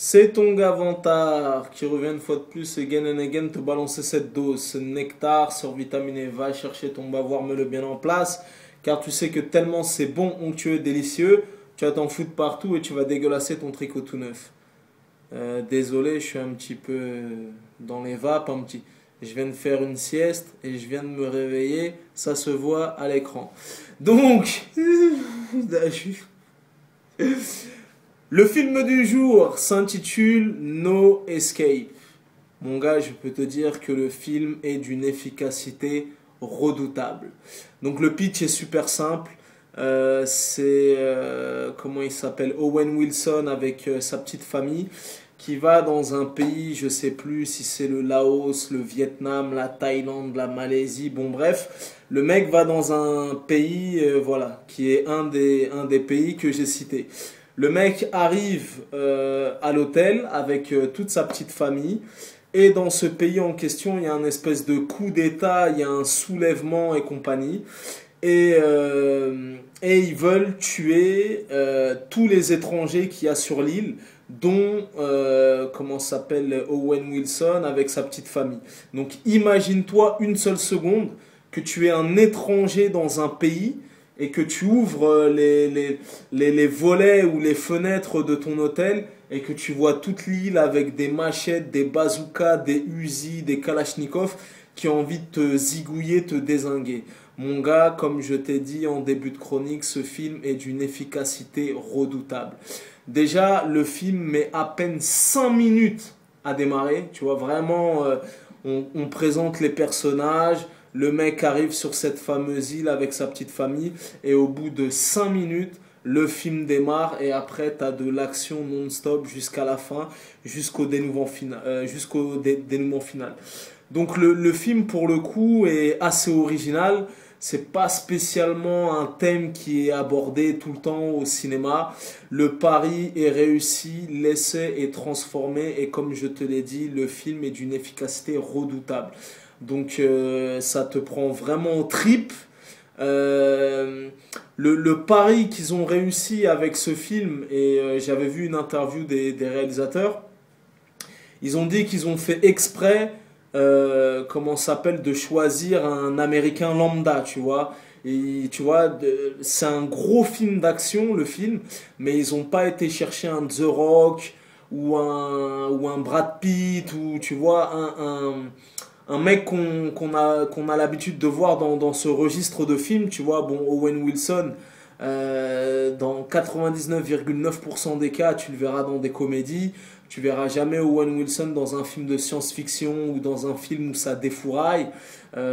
C'est ton gars Vantard qui revient une fois de plus again and again te balancer cette dose, ce nectar survitaminé. Va chercher ton bavoir, mets-le bien en place, car tu sais que tellement c'est bon, onctueux, délicieux, tu vas t'en foutre partout et tu vas dégueulasser ton tricot tout neuf. Désolé, je suis un petit peu dans les vapes, un petit. Je viens de faire une sieste et je viens de me réveiller, ça se voit à l'écran. Donc, le film du jour s'intitule No Escape. Mon gars, je peux te dire que le film est d'une efficacité redoutable. Donc le pitch est super simple. Comment il s'appelle, Owen Wilson avec sa petite famille qui va dans un pays, je sais plus si c'est le Laos, le Vietnam, la Thaïlande, la Malaisie, bon bref, le mec va dans un pays, voilà, qui est un des pays que j'ai cité. Le mec arrive à l'hôtel avec toute sa petite famille. Et dans ce pays en question, il y a un espèce de coup d'État, il y a un soulèvement et compagnie. Et ils veulent tuer tous les étrangers qu'il y a sur l'île, dont, comment s'appelle, Owen Wilson avec sa petite famille. Donc imagine-toi une seule seconde que tu es un étranger dans un pays et que tu ouvres les volets ou les fenêtres de ton hôtel et que tu vois toute l'île avec des machettes, des bazookas, des Uzi, des Kalachnikov qui ont envie de te zigouiller, te dézinguer. Mon gars, comme je t'ai dit en début de chronique, ce film est d'une efficacité redoutable. Déjà, le film met à peine 5 minutes à démarrer. Tu vois, vraiment, on présente les personnages. Le mec arrive sur cette fameuse île avec sa petite famille. Et au bout de 5 minutes, le film démarre. Et après, tu as de l'action non-stop jusqu'à la fin, jusqu'au dénouement final. Donc le film, pour le coup, est assez original. C'est pas spécialement un thème qui est abordé tout le temps au cinéma. Le pari est réussi, l'essai est transformé et comme je te l'ai dit, le film est d'une efficacité redoutable. Donc ça te prend vraiment aux tripes. Le pari qu'ils ont réussi avec ce film, et j'avais vu une interview des réalisateurs, ils ont dit qu'ils ont fait exprès comment s'appelle, de choisir un américain lambda, tu vois. Et tu vois, c'est un gros film d'action, le film, mais ils n'ont pas été chercher un The Rock ou un Brad Pitt ou tu vois, un mec qu'on a l'habitude de voir dans ce registre de films, tu vois. Bon, Owen Wilson, dans 99,9% des cas, tu le verras dans des comédies. Tu verras jamais Owen Wilson dans un film de science-fiction ou dans un film où ça défouraille.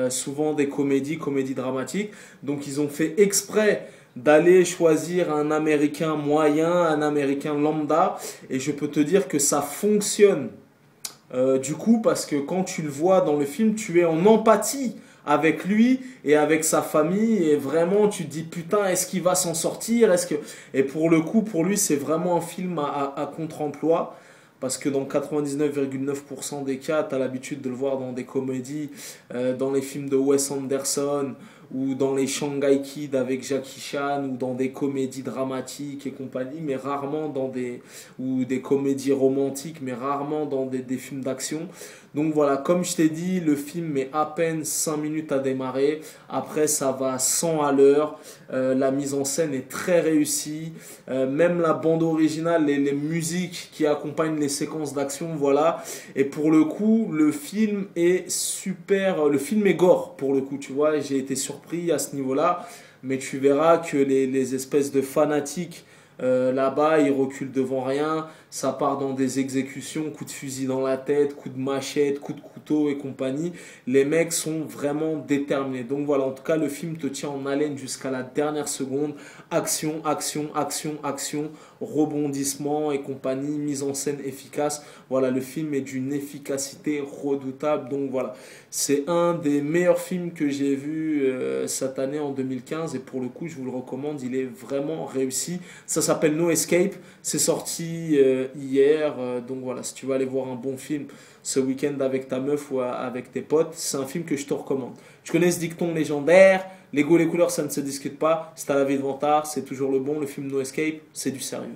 Souvent des comédies dramatiques. Donc ils ont fait exprès d'aller choisir un Américain moyen, un Américain lambda. Et je peux te dire que ça fonctionne. Du coup, parce que quand tu le vois dans le film, tu es en empathie avec lui et avec sa famille et vraiment tu te dis putain, est-ce qu'il va s'en sortir, et pour le coup, pour lui, c'est vraiment un film à contre-emploi. Parce que dans 99,9% des cas, tu as l'habitude de le voir dans des comédies, dans les films de Wes Anderson, ou dans les Shanghai Kid avec Jackie Chan, ou dans des comédies dramatiques et compagnie, mais rarement ou des comédies romantiques, mais rarement dans des films d'action. Donc voilà, comme je t'ai dit, le film met à peine 5 minutes à démarrer. Après, ça va à 100 à l'heure. La mise en scène est très réussie. Même la bande originale, les musiques qui accompagnent les séquences d'action, voilà. Et pour le coup, le film est super. Le film est gore, pour le coup, tu vois. J'ai été surpris à ce niveau-là. Mais tu verras que les espèces de fanatiques là-bas, ils reculent devant rien. Ça part dans des exécutions, coups de fusil dans la tête, coups de machette, coups de couteau et compagnie. Les mecs sont vraiment déterminés. Donc voilà, en tout cas, le film te tient en haleine jusqu'à la dernière seconde. Action, action, action, action, rebondissement et compagnie, mise en scène efficace. Voilà, le film est d'une efficacité redoutable. Donc voilà, c'est un des meilleurs films que j'ai vu cette année en 2015. Et pour le coup, je vous le recommande, il est vraiment réussi. Ça s'appelle No Escape. C'est sorti hier. Donc voilà, si tu veux aller voir un bon film ce week-end avec ta meuf ou avec tes potes, c'est un film que je te recommande. Tu connais ce dicton légendaire, les goûts et les couleurs, ça ne se discute pas. C'est à la vie de Vantard, c'est toujours le bon. Le film No Escape, c'est du sérieux.